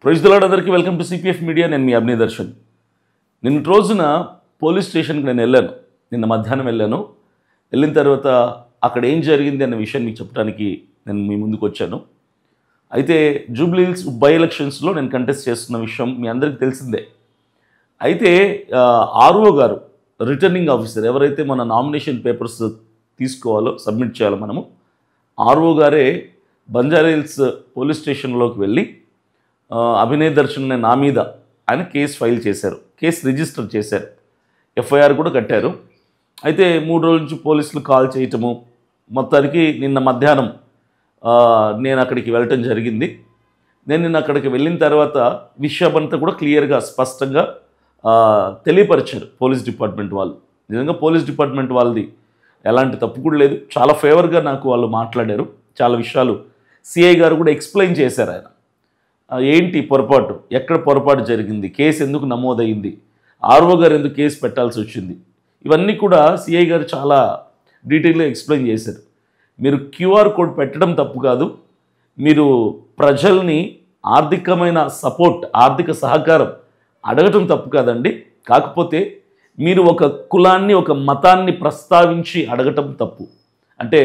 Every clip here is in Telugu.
ప్రైజ్ ది లార్డ్ అందరికీ వెల్కమ్ టు సిపిఎఫ్ మీడియా. నేను మీ అభినయ్ దర్శన్. నిన్న రోజున పోలీస్ స్టేషన్కి నేను వెళ్ళాను. నిన్న మధ్యాహ్నం వెళ్ళాను. వెళ్ళిన తర్వాత అక్కడ ఏం జరిగింది అనే విషయం మీకు చెప్పడానికి నేను మీ ముందుకు వచ్చాను. అయితే జూబ్లీ హిల్స్ బై ఎలక్షన్స్లో నేను కంటెస్ట్ చేస్తున్న విషయం మీ అందరికీ తెలిసిందే. అయితే ఆర్ఓ గారు, రిటర్నింగ్ ఆఫీసర్, ఎవరైతే మన నామినేషన్ పేపర్స్ తీసుకోవాలో, సబ్మిట్ చేయాలో మనము, ఆర్ఓ గారే బంజారా హిల్స్ పోలీస్ స్టేషన్లోకి వెళ్ళి అభినయ్ దర్శన్ నా మీద ఆయన కేసు ఫైల్ చేశారు, కేసు రిజిస్టర్ చేశారు, ఎఫ్ఐఆర్ కూడా కట్టారు. అయితే 3 రోజుల నుంచి పోలీసులు కాల్ చేయటము, మొత్తానికి నిన్న మధ్యాహ్నం నేను అక్కడికి వెళ్ళటం జరిగింది. నేను నిన్న అక్కడికి వెళ్ళిన తర్వాత విషయమంతా కూడా క్లియర్గా స్పష్టంగా తెలియపరిచారు పోలీస్ డిపార్ట్మెంట్ వాళ్ళు. నిజంగా పోలీస్ డిపార్ట్మెంట్ వాళ్ళది ఎలాంటి తప్పు కూడా లేదు. చాలా ఫేవర్గా నాకు వాళ్ళు మాట్లాడారు. చాలా విషయాలు సిఐ గారు కూడా ఎక్స్ప్లెయిన్ చేశారు. ఆయన ఏంటి పొరపాటు, ఎక్కడ పొరపాటు జరిగింది, కేసు ఎందుకు నమోదైంది, ఆర్ఓ గారు ఎందుకు కేసు పెట్టాల్సి వచ్చింది, ఇవన్నీ కూడా సిఐ గారు చాలా డీటెయిల్గా ఎక్స్ప్లెయిన్ చేశారు. మీరు క్యూఆర్ కోడ్ పెట్టడం తప్పు కాదు, మీరు ప్రజల్ని ఆర్థికమైన సపోర్ట్, ఆర్థిక సహకారం అడగటం తప్పు కాదండి. కాకపోతే మీరు ఒక కులాన్ని, ఒక మతాన్ని ప్రస్తావించి అడగటం తప్పు. అంటే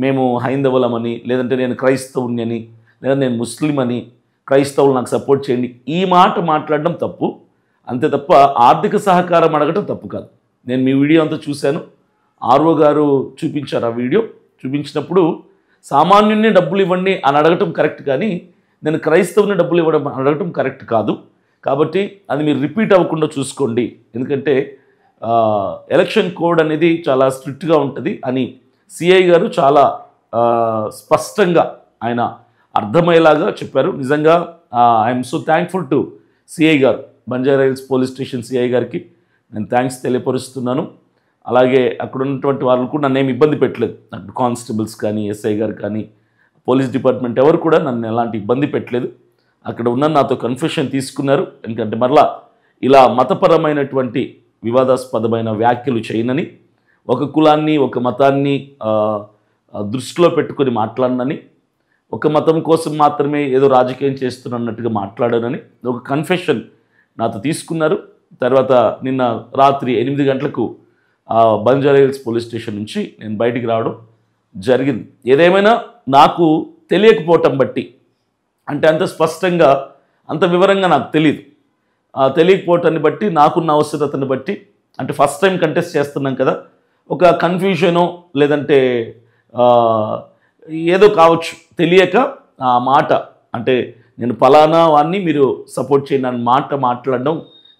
మేము హైందవులమని, లేదంటే నేను క్రైస్తవుని అని, లేదా నేను ముస్లిం అని, క్రైస్తవులు నాకు సపోర్ట్ చేయండి, ఈ మాట మాట్లాడడం తప్పు. అంతే తప్ప ఆర్థిక సహకారం అడగటం తప్పు కాదు. నేను మీ వీడియో అంతా చూశాను. ఆర్ఓ గారు చూపించారు ఆ వీడియో. చూపించినప్పుడు సామాన్యుని డబ్బులు ఇవ్వండి అని అడగటం కరెక్ట్, కానీ నేను క్రైస్తవుని డబ్బులు ఇవ్వడం అడగటం కరెక్ట్ కాదు. కాబట్టి అది మీరు రిపీట్ అవ్వకుండా చూసుకోండి. ఎందుకంటే ఎలక్షన్ కోడ్ అనేది చాలా స్ట్రిక్ట్గా ఉంటుంది అని సిఐ గారు చాలా స్పష్టంగా ఆయన అర్థమయ్యేలాగా చెప్పారు. నిజంగా I'm so thankful to CI గారు, Banjara hills police station CI గారికి నేను థ్యాంక్స్ తెలియపరుస్తున్నాను. అలాగే అక్కడ ఉన్నటువంటి వాళ్ళు కూడా నన్ను ఏమి ఇబ్బంది పెట్టలేదు. అక్కడ కానిస్టేబుల్స్ కానీ, ఎస్ఐ గారు కానీ, పోలీస్ డిపార్ట్మెంట్ ఎవరు కూడా నన్ను ఎలాంటి ఇబ్బంది పెట్టలేదు. అక్కడ ఉన్న నాతో కన్ఫెషన్ తీసుకున్నారు. ఎందుకంటే మరలా ఇలా మతపరమైనటువంటి వివాదాస్పదమైన వ్యాఖ్యలు చేయనని, ఒక కులాన్ని, ఒక మతాన్ని దృష్టిలో పెట్టుకొని మాట్లాడనని, ఒక మతం కోసం మాత్రమే ఏదో రాజకీయం చేస్తున్నట్టుగా మాట్లాడానని ఒక కన్ఫెషన్ నాతో తీసుకున్నారు. తర్వాత నిన్న రాత్రి 8 గంటలకు బంజారా హిల్స్ పోలీస్ స్టేషన్ నుంచి నేను బయటికి రావడం జరిగింది. ఏదేమైనా నాకు తెలియకపోవటం బట్టి, అంటే అంత స్పష్టంగా, అంత వివరంగా నాకు తెలియదు. తెలియకపోవటాన్ని బట్టి, నాకున్న అవసరతను బట్టి, అంటే ఫస్ట్ టైం కంటెస్ట్ చేస్తున్నాం కదా, ఒక కన్ఫ్యూజనో లేదంటే ఏదో కావచ్చు, తెలియక ఆ మాట, అంటే నేను ఫలానా వాడిని మీరు సపోర్ట్ చేయండి అని మాట మాట్లాడడం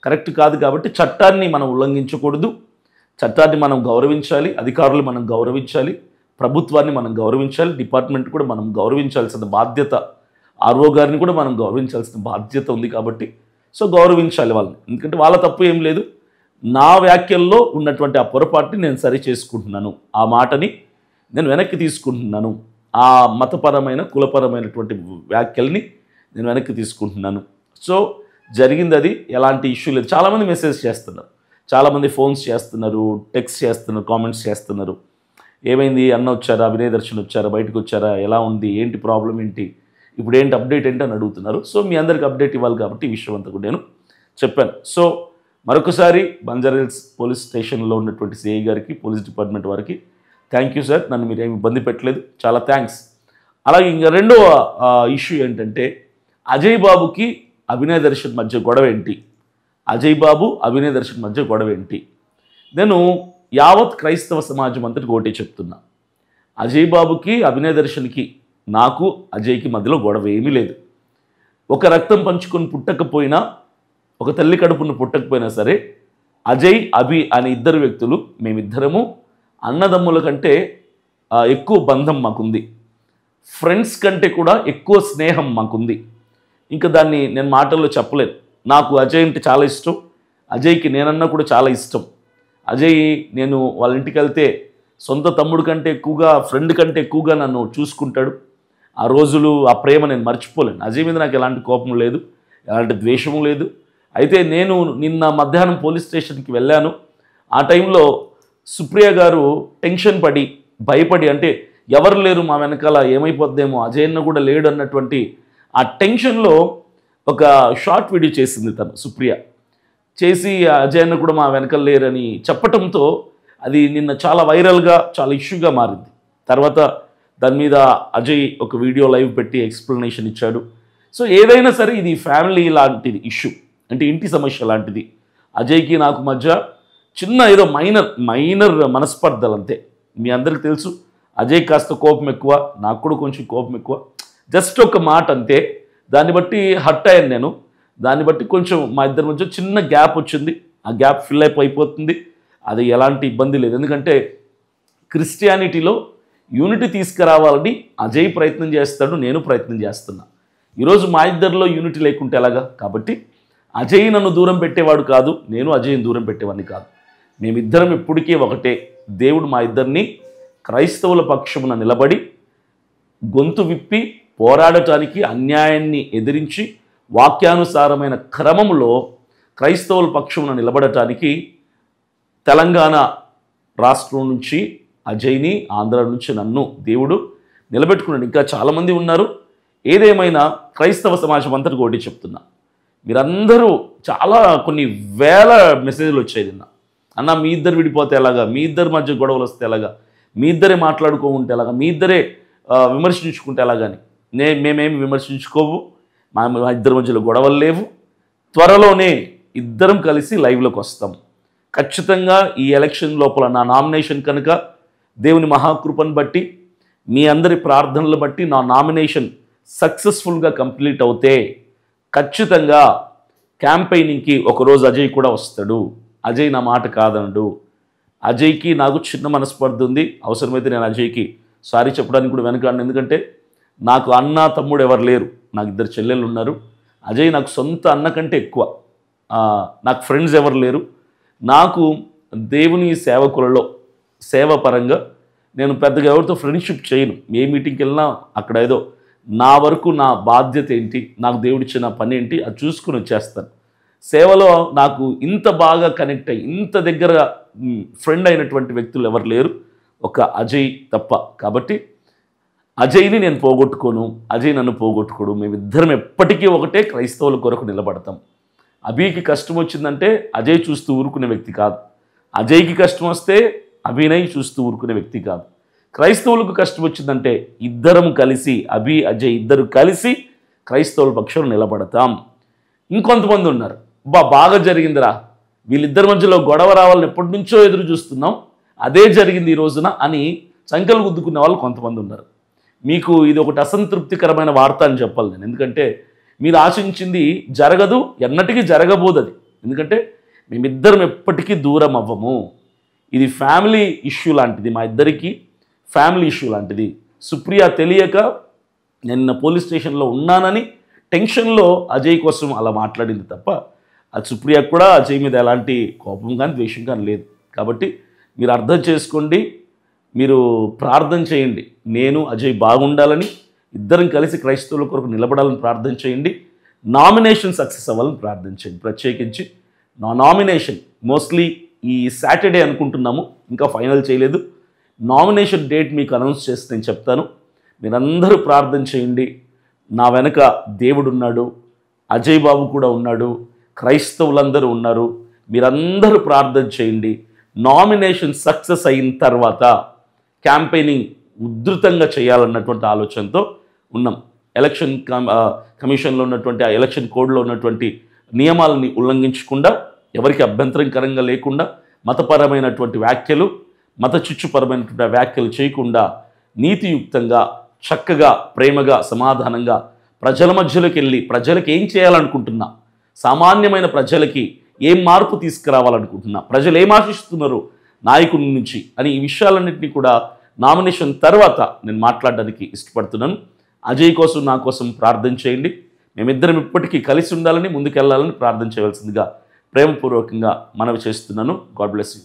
కరెక్ట్ కాదు. కాబట్టి చట్టాన్ని మనం ఉల్లంఘించకూడదు, చట్టాన్ని మనం గౌరవించాలి, అధికారులు మనం గౌరవించాలి, ప్రభుత్వాన్ని మనం గౌరవించాలి, డిపార్ట్మెంట్ కూడా మనం గౌరవించాల్సిన బాధ్యత, ఆర్ఓ గారిని కూడా మనం గౌరవించాల్సిన బాధ్యత ఉంది. కాబట్టి సో గౌరవించాలి వాళ్ళని. ఎందుకంటే వాళ్ళ తప్పు ఏం లేదు. నా వ్యాఖ్యల్లో ఉన్నటువంటి ఆ పొరపాటుని నేను సరి చేసుకుంటున్నాను, ఆ మాటని నేను వెనక్కి తీసుకుంటున్నాను, ఆ మతపరమైన, కులపరమైనటువంటి వ్యాఖ్యల్ని నేను వెనక్కి తీసుకుంటున్నాను. సో జరిగింది అది, ఎలాంటి ఇష్యూ లేదు. చాలామంది మెసేజ్ చేస్తున్నారు, చాలామంది ఫోన్స్ చేస్తున్నారు, టెక్స్ట్ చేస్తున్నారు, కామెంట్స్ చేస్తున్నారు. ఏమైంది, అన్న వచ్చారా, అభినయ్ దర్శన్ వచ్చారా, బయటకు వచ్చారా, ఎలా ఉంది, ఏంటి ప్రాబ్లం ఏంటి, ఇప్పుడు ఏంటి అప్డేట్ ఏంటి అని అడుగుతున్నారు. సో మీ అందరికి అప్డేట్ ఇవ్వాలి కాబట్టి ఈ విషయం అంతా కూడా నేను చెప్పాను. సో మరొకసారి బంజారా హిల్స్ పోలీస్ స్టేషన్లో ఉన్నటువంటి సిఐ గారికి, పోలీస్ డిపార్ట్మెంట్ వారికి థ్యాంక్ యూ సార్, నన్ను మీరు ఏమి ఇబ్బంది పెట్టలేదు, చాలా థ్యాంక్స్. అలాగే ఇంకా రెండవ ఇష్యూ ఏంటంటే, అజయ్ బాబుకి అభినయ్ దర్శన్ మధ్య గొడవ ఏంటి, అజయ్ బాబు అభినయ్ దర్శన్ మధ్య గొడవ ఏంటి? నేను యావత్ క్రైస్తవ సమాజం అంతటికి ఒకటే చెప్తున్నా, అజయ్ బాబుకి, అభినయ్ దర్శన్కి, నాకు అజయ్కి మధ్యలో గొడవ ఏమీ లేదు. ఒక రక్తం పంచుకొని పుట్టకపోయినా, ఒక తల్లి కడుపును పుట్టకపోయినా సరే, అజయ్, అభి అనే ఇద్దరు వ్యక్తులు, మేమిద్దరము అన్నదమ్ముల కంటే ఎక్కువ బంధం మాకుంది, ఫ్రెండ్స్ కంటే కూడా ఎక్కువ స్నేహం మాకుంది. ఇంకా దాన్ని నేను మాటల్లో చెప్పలేను. నాకు అజయ్ అంటే చాలా ఇష్టం, అజయ్కి నేనన్నా కూడా చాలా ఇష్టం. అజయ్, నేను వాళ్ళ ఇంటికి వెళ్తే సొంత తమ్ముడు కంటే ఎక్కువగా, ఫ్రెండ్ కంటే ఎక్కువగా నన్ను చూసుకుంటాడు. ఆ రోజులు, ఆ ప్రేమ నేను మర్చిపోలేను. అజయ్ మీద నాకు ఎలాంటి కోపం లేదు, ఎలాంటి ద్వేషము లేదు. అయితే నేను నిన్న మధ్యాహ్నం పోలీస్ స్టేషన్కి వెళ్ళాను. ఆ టైంలో సుప్రియ గారు టెన్షన్ పడి, భయపడి, అంటే ఎవరు లేరు మా వెనకాల, ఏమైపోద్దేమో, అజయ్ అన్న కూడా లేడు అన్నటువంటి ఆ టెన్షన్లో ఒక షార్ట్ వీడియో చేసింది తను సుప్రియ. చేసి అజయ్ అన్న కూడా మా వెనకాల లేరని చెప్పటంతో అది నిన్న చాలా వైరల్గా చాలా ఇష్యూగా మారింది. తర్వాత దాని మీద అజయ్ ఒక వీడియో లైవ్ పెట్టి ఎక్స్ప్లెనేషన్ ఇచ్చాడు. సో ఏదైనా సరే ఇది ఫ్యామిలీ లాంటిది ఇష్యూ, అంటే ఇంటి సమస్య లాంటిది. అజయ్కి నాకు మధ్య చిన్న ఏదో మైనర్ మనస్పర్ధలు అంతే. మీ అందరికీ తెలుసు అజయ్ కాస్త కోపం ఎక్కువ, నాకు కూడా కొంచెం కోపం ఎక్కువ. జస్ట్ ఒక మాట అంతే, దాన్ని బట్టి హర్ట్ అయ్యాను నేను. దాన్ని బట్టి కొంచెం మా ఇద్దరి మధ్య చిన్న గ్యాప్ వచ్చింది. ఆ గ్యాప్ ఫిల్ అయిపోతుంది. అది ఎలాంటి ఇబ్బంది లేదు. ఎందుకంటే క్రిస్టియానిటీలో యూనిటీ తీసుకురావాలని అజయ్ ప్రయత్నం చేస్తాడు, నేను ప్రయత్నం చేస్తున్నా. ఈరోజు మా ఇద్దరిలో యూనిటీ లేకుంటే ఎలాగా? కాబట్టి అజయ్ నన్ను దూరం పెట్టేవాడు కాదు, నేను అజయ్ని దూరం పెట్టేవాడిని కాదు. మేమిద్దరం ఎప్పటికీ ఒకటే. దేవుడు మా ఇద్దరిని క్రైస్తవుల పక్షమున నిలబడి గొంతు విప్పి పోరాడటానికి, అన్యాయాన్ని ఎదిరించి వాక్యానుసారమైన క్రమంలో క్రైస్తవుల పక్షమున నిలబడటానికి తెలంగాణ రాష్ట్రం నుంచి అజయ్ని, ఆంధ్ర నుంచి నన్ను దేవుడు నిలబెట్టుకున్నాడు. ఇంకా చాలామంది ఉన్నారు. ఏదేమైనా క్రైస్తవ సమాజం అంతటి ఒకటి చెప్తున్నా, మీరందరూ చాలా కొన్ని వేల మెసేజ్లు వచ్చాయి నిన్న. అన్న మీ ఇద్దరు విడిపోతే ఎలాగా, మీ ఇద్దరి మధ్య గొడవలు వస్తే ఎలాగా, మీ ఇద్దరే మాట్లాడుకోకుంటే ఎలాగా, మీ ఇద్దరే విమర్శించుకుంటే ఎలాగని. మేమేమి విమర్శించుకోవు, మా ఇద్దరి మధ్యలో గొడవలు లేవు. త్వరలోనే ఇద్దరం కలిసి లైవ్లోకి వస్తాం. ఖచ్చితంగా ఈ ఎలక్షన్ లోపల నా నామినేషన్ కనుక దేవుని మహాకృపను బట్టి, మీ అందరి ప్రార్థనలు బట్టి నా నామినేషన్ సక్సెస్ఫుల్గా కంప్లీట్ అవుతే ఖచ్చితంగా క్యాంపెయినింగ్కి ఒకరోజు అజయ్ కూడా వస్తాడు. అజయ్ నా మాట కాదనడు. అజయ్కి నాకు చిన్న మనస్పర్ధ ఉంది. అవసరమైతే నేను అజయ్కి సారీ చెప్పడానికి కూడా వెనకాడను. ఎందుకంటే నాకు అన్న తమ్ముడు ఎవరు లేరు, నాకు ఇద్దరు చెల్లెళ్ళు ఉన్నారు. అజయ్ నాకు సొంత అన్న కంటే ఎక్కువ. నాకు ఫ్రెండ్స్ ఎవరు లేరు. నాకు దేవుని సేవకులలో సేవ పరంగా నేను పెద్దగా ఎవరితో ఫ్రెండ్షిప్ చేయను. ఏ మీటింగ్కి వెళ్ళినా అక్కడ ఏదో నా వరకు నా బాధ్యత ఏంటి, నాకు దేవుడిచ్చిన పని ఏంటి అది చూసుకుని వచ్చేస్తాను. సేవలో నాకు ఇంత బాగా కనెక్ట్ అయ్యి ఇంత దగ్గర ఫ్రెండ్ అయినటువంటి వ్యక్తులు ఎవరు లేరు, ఒక అజయ్ తప్ప. కాబట్టి అజయ్ని నేను పోగొట్టుకోను, అజయ్ నన్ను పోగొట్టుకోడు. మేమిద్దరం ఎప్పటికీ ఒకటే, క్రైస్తవుల కొరకు నిలబడతాం. అభికి కష్టం వచ్చిందంటే అజయ్ చూస్తూ ఊరుకునే వ్యక్తి కాదు. అజయ్కి కష్టం వస్తే అభినయ్ చూస్తూ ఊరుకునే వ్యక్తి కాదు. క్రైస్తవులకు కష్టం వచ్చిందంటే ఇద్దరం కలిసి, అభి అజయ్ ఇద్దరు కలిసి క్రైస్తవుల పక్షంలో నిలబడతాం. ఇంకొంతమంది ఉన్నారు, బాగా జరిగిందిరా, వీళ్ళిద్దరి మధ్యలో గొడవ రావాలని ఎప్పటి నుంచో ఎదురు చూస్తున్నాం, అదే జరిగింది ఈ రోజున అని సంఖ్యలు గుద్దుకునే వాళ్ళు కొంతమంది ఉన్నారు. మీకు ఇది ఒకటి అసంతృప్తికరమైన వార్త అని చెప్పాలి నేను. ఎందుకంటే మీరు ఆశించింది జరగదు, ఎన్నటికీ జరగబోదు అది. ఎందుకంటే మేమిద్దరం ఎప్పటికీ దూరం అవ్వము. ఇది ఫ్యామిలీ ఇష్యూ లాంటిది, మా ఇద్దరికి ఫ్యామిలీ ఇష్యూ లాంటిది. సుప్రియ తెలియక నేను పోలీస్ స్టేషన్లో ఉన్నానని టెన్షన్లో అజయ్ కోసం అలా మాట్లాడింది తప్ప అది సుప్రియకు కూడా అజయ్ మీద ఎలాంటి కోపం కానీ ద్వేషం కానీ లేదు. కాబట్టి మీరు అర్థం చేసుకోండి, మీరు ప్రార్థన చేయండి. నేను అజయ్ బాగుండాలని, ఇద్దరం కలిసి క్రైస్తవుల కొరకు నిలబడాలని ప్రార్థన చేయండి. నామినేషన్ సక్సెస్ అవ్వాలని ప్రార్థన చేయండి. ప్రత్యేకించి నా నామినేషన్ మోస్ట్లీ ఈ సాటర్డే అనుకుంటున్నాము, ఇంకా ఫైనల్ చేయలేదు. నామినేషన్ డేట్ మీకు అనౌన్స్ చేస్తే నేను చెప్తాను. మీరందరూ ప్రార్థన చేయండి. నా వెనక దేవుడు ఉన్నాడు, అజయ్ బాబు కూడా ఉన్నాడు, క్రైస్తవులందరూ ఉన్నారు. మీరందరూ ప్రార్థన చేయండి. నామినేషన్ సక్సెస్ అయిన తర్వాత క్యాంపెయినింగ్ ఉధృతంగా చేయాలన్నటువంటి ఆలోచనతో ఉన్నాం. ఎలక్షన్ కమిషన్లో ఉన్నటువంటి, ఆ ఎలక్షన్ కోడ్లో ఉన్నటువంటి నియమాలని ఉల్లంఘించకుండా, ఎవరికి అభ్యంతరకరంగా లేకుండా, మతపరమైనటువంటి వ్యాఖ్యలు, మత చిచ్చుపరమైనటువంటి వ్యాఖ్యలు చేయకుండా నీతియుక్తంగా, చక్కగా, ప్రేమగా, సమాధానంగా ప్రజల మధ్యలోకి వెళ్ళి ప్రజలకు ఏం చేయాలనుకుంటున్నా, సామాన్యమైన ప్రజలకి ఏం మార్పు తీసుకురావాలనుకుంటున్నా, ప్రజలు ఏం ఆశిస్తున్నారు నాయకుడి నుంచి అని ఈ విషయాలన్నింటినీ కూడా నామినేషన్ తర్వాత నేను మాట్లాడడానికి ఇష్టపడుతున్నాను. అజయ్ కోసం, నా కోసం ప్రార్థన చేయండి. మేమిద్దరం ఇప్పటికీ కలిసి ఉండాలని, ముందుకెళ్లాలని ప్రార్థన చేయవలసిందిగా ప్రేమపూర్వకంగా మనవి చేస్తున్నాను. God bless you.